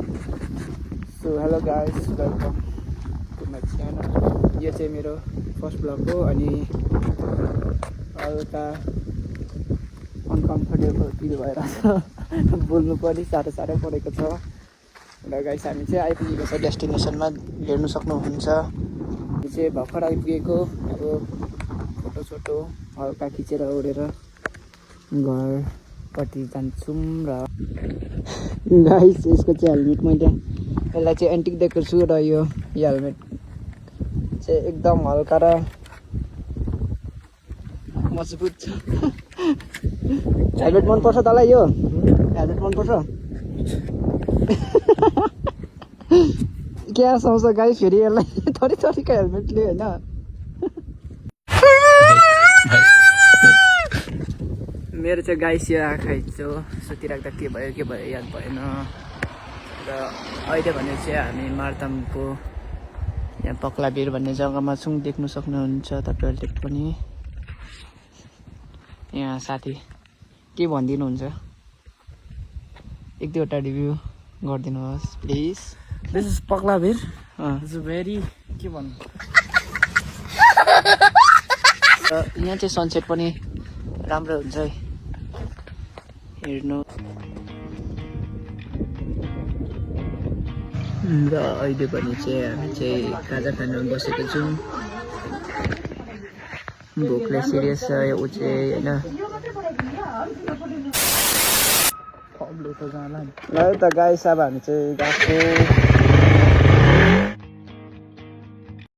So hello guys, welcome to my channel. यो चाहिँ मेरो फर्स्ट ब्लग हो अनि हल्का अनकम्फर्टेबल फिल भइरहेछ। बोल्नु पनि साह्रो परेको छ। र गाइस हामी चाहिँ आइपुगेको छ डेस्टिनेसनमा, हेर्नु सक्नुहुन्छ। हामी चाहिँ भर्खर आइपुगेको। अब फोटो हल्का खिचेर ओरेर घरपट्टि जान्छौँ। र गाइस यसको चाहिँ हेलमेट मैले यसलाई चाहिँ एन्टिक दिएको छु र यो हेलमेट चाहिँ एकदम हल्का र मजबुत छ। हेलमेट मनपर्छ तँलाई? यो हेलमेट मनपर्छ? क्या सोच्छ गाइस फेरि यसलाई थरीको हेलमेटले होइन। मेरो चाहिँ गाइस यो आँखा हिजो सुतिराख्दा के भयो याद भएन। र अहिले भने चाहिँ हामी मार्तामको यहाँ पक्लाबेर भन्ने जग्गामा छौँ। देख्नु सक्नुहुन्छ तपाईँहरूले पनि। यहाँ साथी के भनिदिनुहुन्छ? एक दुईवटा रिभ्यू गरिदिनुहोस् प्लिज। दिस इज पक्लाबेर। इट्स भेरी के भन्नु, यहाँ चाहिँ सनसेट पनि राम्रो हुन्छ है, हेर्नु। र अहिले भने चाहिँ हामी चाहिँ खाजा खान बसेको छौँ। भोकले सिरियस छ ऊ चाहिँ होइन। ल त गाइस अब हामी चाहिँ गएको